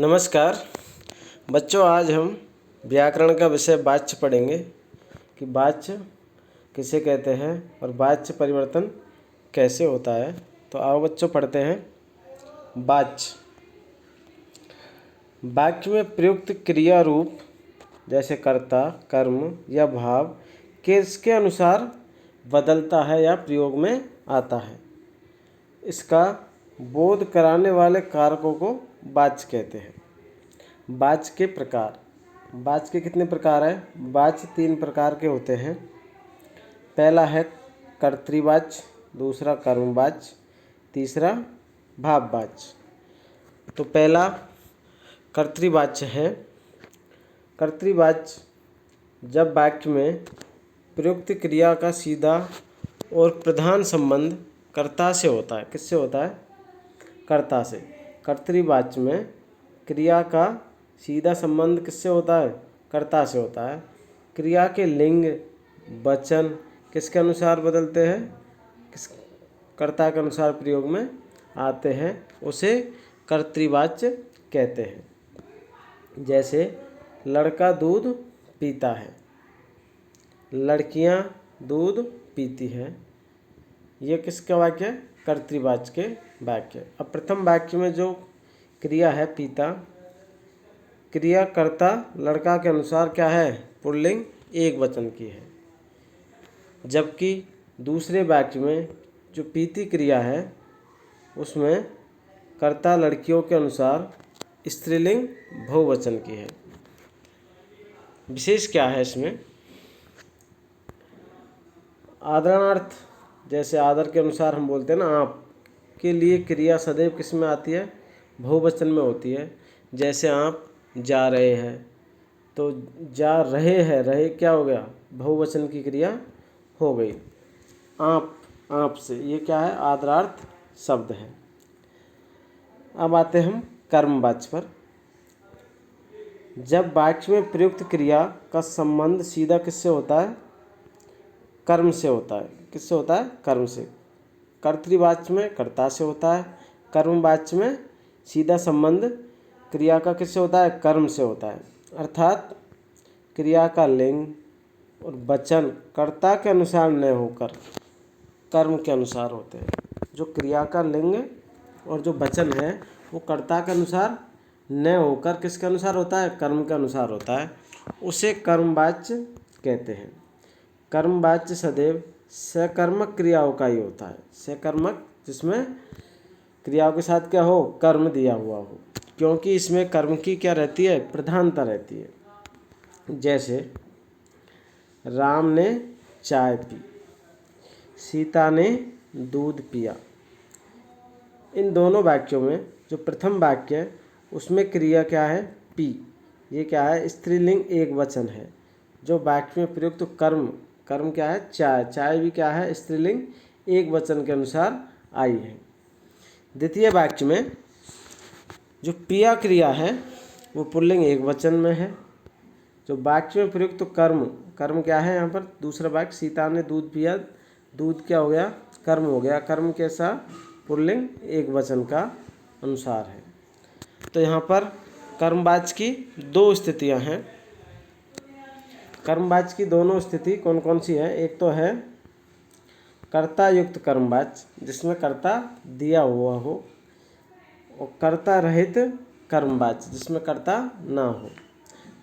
नमस्कार बच्चों, आज हम व्याकरण का विषय वाच्य पढ़ेंगे कि वाच्य किसे कहते हैं और वाच्य परिवर्तन कैसे होता है। तो आओ बच्चों पढ़ते हैं। वाच्य वाक्य में प्रयुक्त क्रिया रूप जैसे कर्ता, कर्म या भाव किसके अनुसार बदलता है या प्रयोग में आता है। इसका बोध कराने वाले कारकों को वाच्य कहते हैं। वाच्य के प्रकार, वाच्य के कितने प्रकार हैं? वाच्य 3 प्रकार के होते हैं। पहला है कर्तृवाच्य, दूसरा कर्मवाच्य, तीसरा भाववाच्य। तो पहला कर्तृवाच्य है। कर्तृवाच्य जब वाक्य में प्रयुक्त क्रिया का सीधा और प्रधान संबंध कर्ता से होता है। किससे होता है? कर्ता से। कर्तृवाच्य में क्रिया का सीधा संबंध किससे होता है? कर्ता से होता है। क्रिया के लिंग वचन किसके अनुसार बदलते हैं? किस कर्ता के अनुसार प्रयोग में आते हैं, उसे कर्तृवाच्य कहते हैं। जैसे लड़का दूध पीता है, लड़कियां दूध पीती हैं। ये किसका वाक्य है? कर्तृवाच्य के वाक्य। अब प्रथम वाक्य में जो क्रिया है पीता, क्रिया कर्ता लड़का के अनुसार क्या है? पुल्लिंग एक वचन की है। जबकि दूसरे वाक्य में जो पीती क्रिया है उसमें कर्ता लड़कियों के अनुसार स्त्रीलिंग बहुवचन की है। विशेष क्या है इसमें? आदरणार्थ, जैसे आदर के अनुसार हम बोलते हैं ना, आप के लिए क्रिया सदैव किस में आती है? बहुवचन में होती है। जैसे आप जा रहे हैं, तो जा रहे हैं, रहे क्या हो गया? बहुवचन की क्रिया हो गई। आप से, ये क्या है? आदरार्थ शब्द है। अब आते हम कर्मवाच्य पर। जब वाक्य में प्रयुक्त क्रिया का संबंध सीधा किससे होता है? कर्म से होता है। किससे होता है? कर्म से। कर्तृवाच्य में कर्ता से होता है। कर्मवाच्य में सीधा संबंध क्रिया का किससे होता है? कर्म से होता है। अर्थात क्रिया का लिंग और वचन कर्ता के अनुसार न होकर कर्म के अनुसार होते हैं। जो क्रिया का लिंग और जो वचन है वो कर्ता के अनुसार न होकर किसके अनुसार होता है? कर्म के अनुसार होता है। उसे कर्मवाच्य कहते हैं। कर्मवाच्य सदैव सकर्मक क्रियाओं का ही होता है। सकर्मक, जिसमें क्रियाओं के साथ क्या हो? कर्म दिया हुआ हो, क्योंकि इसमें कर्म की क्या रहती है? प्रधानता रहती है। जैसे राम ने चाय पी, सीता ने दूध पिया। इन दोनों वाक्यों में जो प्रथम वाक्य है उसमें क्रिया क्या है? पी। ये क्या है? स्त्रीलिंग एक वचन है। जो वाक्य में प्रयुक्त कर्म क्या है? चाय। चाय भी क्या है? स्त्रीलिंग एक वचन के अनुसार आई है। द्वितीय वाक्य में जो पिया क्रिया है वो पुल्लिंग एक वचन में है। जो वाक्य में प्रयुक्त कर्म क्या है? यहाँ पर दूसरा वाक्य, सीता ने दूध पिया, दूध क्या हो गया? कर्म हो गया। कर्म कैसा? पुल्लिंग एक वचन का अनुसार है। तो यहाँ पर कर्मवाच्य की 2 स्थितियाँ हैं। कर्मवाच्य की दोनों स्थिति कौन कौन सी है? एक तो है कर्ता युक्त कर्मवाच्य, जिसमें कर्ता दिया हुआ हो, और कर्ता रहित कर्मवाच्य, जिसमें कर्ता ना हो।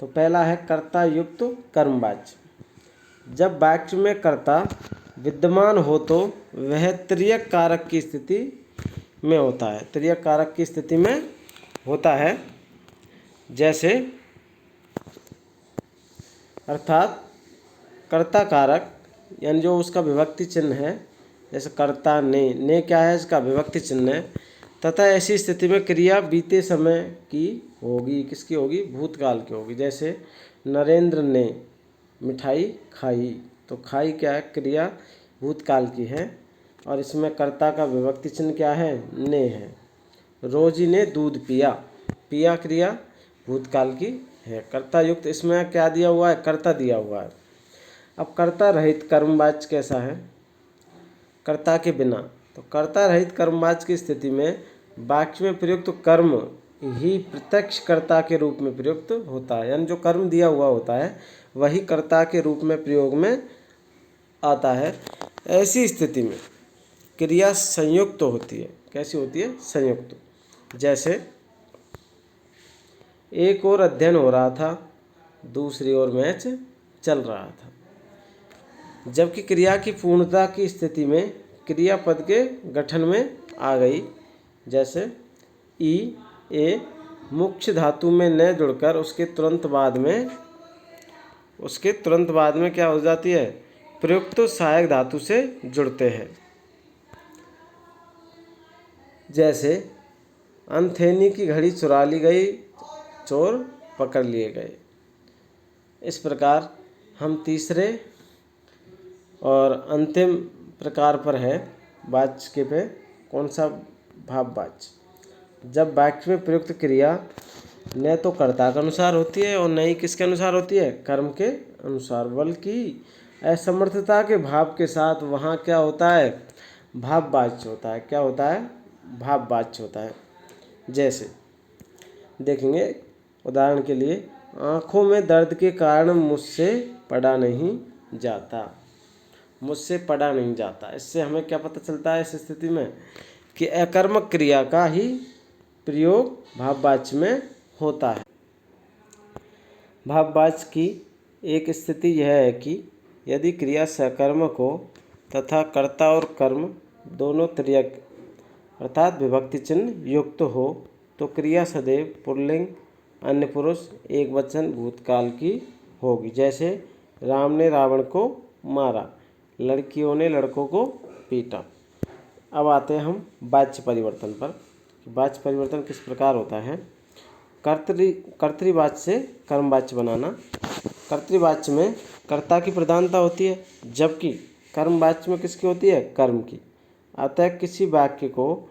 तो पहला है कर्ता युक्त कर्मवाच्य। जब वाक्य में कर्ता विद्यमान हो तो वह तृतीयक कारक की स्थिति में होता है। तृतीयक कारक की स्थिति में होता है। जैसे अर्थात कर्ता कारक, यानी जो उसका विभक्ति चिन्ह है, जैसे कर्ता ने क्या है? इसका विभक्ति चिन्ह है। तथा ऐसी स्थिति में क्रिया बीते समय की होगी। किसकी होगी? भूतकाल की होगी। जैसे नरेंद्र ने मिठाई खाई, तो खाई क्या है? क्रिया भूतकाल की है और इसमें कर्ता का विभक्ति चिन्ह क्या है? ने है। रोजी ने दूध पिया, पिया क्रिया भूतकाल की है। कर्ता युक्त इसमें क्या दिया हुआ है? कर्ता दिया हुआ है। अब कर्ता रहित कर्मवाच्य कैसा है? कर्ता के बिना। तो कर्ता रहित कर्मवाच्य की स्थिति में वाक्य में प्रयुक्त कर्म ही प्रत्यक्ष कर्ता के रूप में प्रयुक्त होता है, यानी जो कर्म दिया हुआ होता है वही कर्ता के रूप में प्रयोग में आता है। ऐसी स्थिति में क्रिया संयुक्त होती है। कैसी होती है? संयुक्त। जैसे एक ओर अध्ययन हो रहा था, दूसरी ओर मैच चल रहा था। जबकि क्रिया की पूर्णता की स्थिति में क्रियापद के गठन में आ गई। जैसे ई ए मुख्य धातु में न जुड़कर उसके तुरंत बाद में क्या हो जाती है? प्रयुक्त सहायक धातु से जुड़ते हैं। जैसे अनथेनी की घड़ी चुरा ली गई, चोर पकड़ लिए गए। इस प्रकार हम तीसरे और अंतिम प्रकार पर है वाच्य के पे। कौन सा? भाव वाच्य। जब वाक्य में प्रयुक्त क्रिया न तो कर्ता के अनुसार होती है और न ही किसके अनुसार होती है? कर्म के अनुसार, बल्कि असमर्थता के भाव के साथ वहाँ क्या होता है? भाव वाच्य होता है। क्या होता है? भाव वाच्य होता है। जैसे देखेंगे उदाहरण के लिए, आँखों में दर्द के कारण मुझसे पढ़ा नहीं जाता। मुझसे पढ़ा नहीं जाता, इससे हमें क्या पता चलता है इस स्थिति में? कि अकर्मक क्रिया का ही प्रयोग भाववाच्य में होता है। भाववाच्य की एक स्थिति यह है कि यदि क्रिया सकर्मक हो तथा कर्ता और कर्म दोनों त्रियक अर्थात विभक्ति चिन्ह युक्त हो तो क्रिया सदैव पुल्लिंग, अन्य पुरुष, एक वचन, भूतकाल की होगी। जैसे राम ने रावण को मारा, लड़कियों ने लड़कों को पीटा। अब आते हैं हम वाच्य परिवर्तन पर। वाच्य परिवर्तन किस प्रकार होता है? कर्तृवाच्य से कर्मवाच्य बनाना। कर्तृवाच्य में कर्ता की प्रधानता होती है, जबकि कर्मवाच्य में किसकी होती है? कर्म की। अतः किसी वाक्य को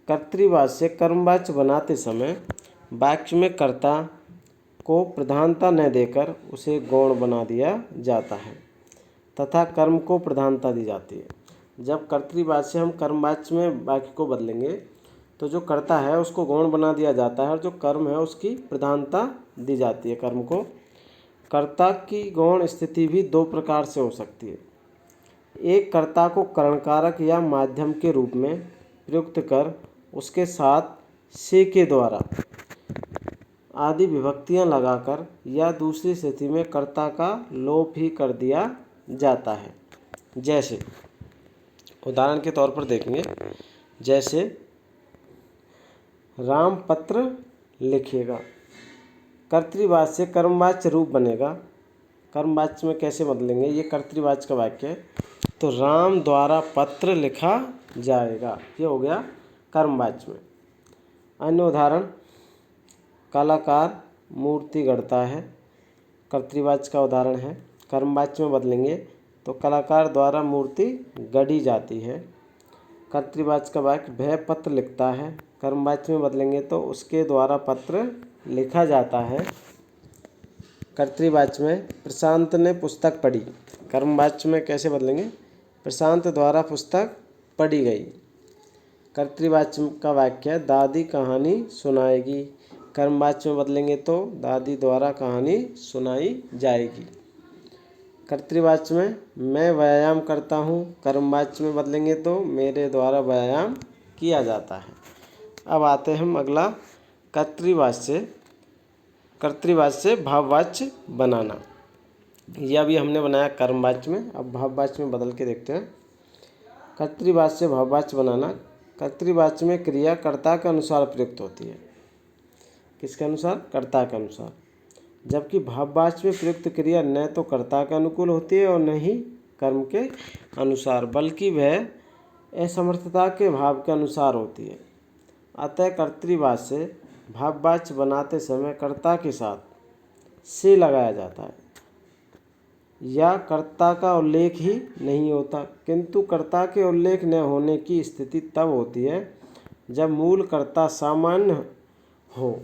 कर्तृवाच्य से कर्मवाच्य बनाते समय वाक्य में कर्ता को प्रधानता न देकर उसे गौण बना दिया जाता है तथा कर्म को प्रधानता दी जाती है। जब कर्तृवाच्य से हम कर्मवाच्य में वाक्य को बदलेंगे तो जो कर्ता है उसको गौण बना दिया जाता है और जो कर्म है उसकी प्रधानता दी जाती है कर्म को। कर्ता की गौण स्थिति भी दो प्रकार से हो सकती है। एक, कर्ता को करणकारक या माध्यम के रूप में प्रयुक्त कर उसके साथ से के द्वारा आदि विभक्तियां लगाकर, या दूसरी स्थिति में कर्ता का लोप ही कर दिया जाता है। जैसे उदाहरण के तौर पर देखेंगे, जैसे राम पत्र लिखेगा। कर्तृवाच्य से कर्मवाच्य रूप बनेगा। कर्मवाच्य में कैसे बदलेंगे? ये कर्तृवाच्य का वाक्य है, तो राम द्वारा पत्र लिखा जाएगा, ये हो गया कर्मवाच्य में। अन्य उदाहरण, कलाकार मूर्ति गढ़ता है। कर्तृवाच्य का उदाहरण है। कर्मवाच्य में बदलेंगे तो कलाकार द्वारा मूर्ति गढ़ी जाती है। कर्तृवाच्य का वाक्य, वह पत्र लिखता है। कर्मवाच्य में बदलेंगे तो उसके द्वारा पत्र लिखा जाता है। कर्तृवाच्य में, प्रशांत ने पुस्तक पढ़ी। कर्मवाच्य में कैसे बदलेंगे? प्रशांत द्वारा पुस्तक पढ़ी गई। कर्तृवाच्य का वाक्य, दादी कहानी सुनाएगी। कर्मवाच्य में बदलेंगे तो दादी द्वारा कहानी सुनाई जाएगी। कर्तृवाच्य में, मैं व्यायाम करता हूँ। कर्मवाच्य में बदलेंगे तो मेरे द्वारा व्यायाम किया जाता है। अब आते हैं हम अगला कर्तृवाच्य से भाववाच्य बनाना। यह भी हमने बनाया कर्मवाच्य में, अब भाववाच्य में बदल के देखते हैं। कर्तृवाच्य से भाववाच्य बनाना। कर्तृवाच्य में क्रिया कर्ता के अनुसार प्रयुक्त होती है। किसके अनुसार? कर्ता के अनुसार। जबकि भाववाच्य में प्रयुक्त क्रिया न तो कर्ता के अनुकूल होती है और न ही कर्म के अनुसार, बल्कि वह असमर्थता के भाव के अनुसार होती है। अतः कर्तृवाच्य से भाववाच्य बनाते समय कर्ता के साथ से लगाया जाता है या कर्ता का उल्लेख ही नहीं होता, किंतु कर्ता के उल्लेख न होने की स्थिति तब होती है जब मूल कर्ता सामान्य हो,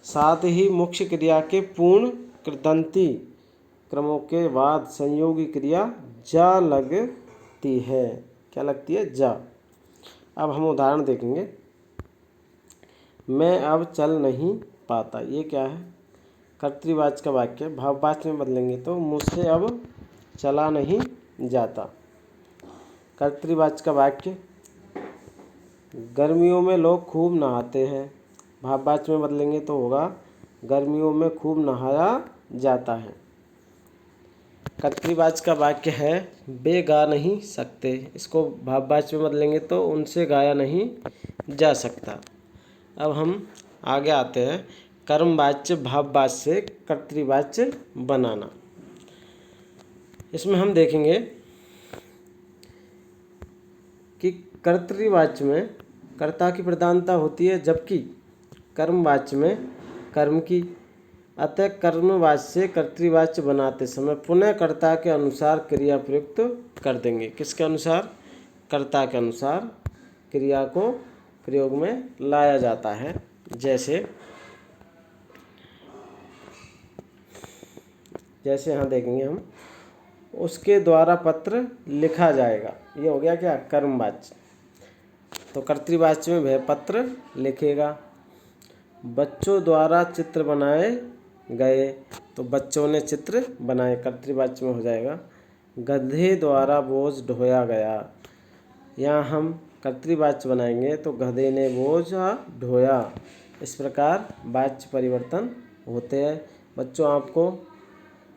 साथ ही मुख्य क्रिया के पूर्ण कृदंती क्रमों के बाद संयोगी क्रिया जा लगती है। क्या लगती है? जा। अब हम उदाहरण देखेंगे। मैं अब चल नहीं पाता। ये क्या है? कर्तृवाचक का वाक्य। भाववाचक में बदलेंगे तो मुझसे अब चला नहीं जाता। कर्तृवाचक का वाक्य। गर्मियों में लोग खूब नहाते हैं। भाववाचक में बदलेंगे तो होगा गर्मियों में खूब नहाया जाता है। कर्तृवाचक का वाक्य है वे गा नहीं सकते। इसको भाववाचक में बदलेंगे तो उनसे गाया नहीं जा सकता। अब हम आगे आते हैं कर्मवाच्य भाववाच्य से कर्तृवाच्य बनाना। इसमें हम देखेंगे कि कर्तृवाच्य में कर्ता की प्रधानता होती है, जबकि कर्मवाच्य में कर्म की। अतः कर्मवाच्य से कर्तृवाच्य बनाते समय पुनः कर्ता के अनुसार क्रिया प्रयुक्त कर देंगे। किसके अनुसार? कर्ता के अनुसार क्रिया को प्रयोग में लाया जाता है। जैसे यहाँ देखेंगे हम, उसके द्वारा पत्र लिखा जाएगा। ये हो गया क्या? कर्मवाच्य। तो कर्तृवाच्य में वह पत्र लिखेगा। बच्चों द्वारा चित्र बनाए गए, तो बच्चों ने चित्र बनाए, कर्तृवाच्य में हो जाएगा। गधे द्वारा बोझ ढोया गया, यहाँ हम कर्तृवाच्य बनाएंगे तो गधे ने बोझ ढोया। इस प्रकार वाच्य परिवर्तन होते हैं। बच्चों, आपको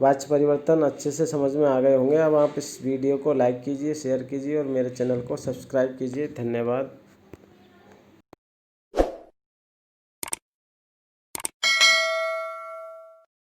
वाच्य परिवर्तन अच्छे से समझ में आ गए होंगे। अब आप इस वीडियो को लाइक कीजिए, शेयर कीजिए और मेरे चैनल को सब्सक्राइब कीजिए। धन्यवाद।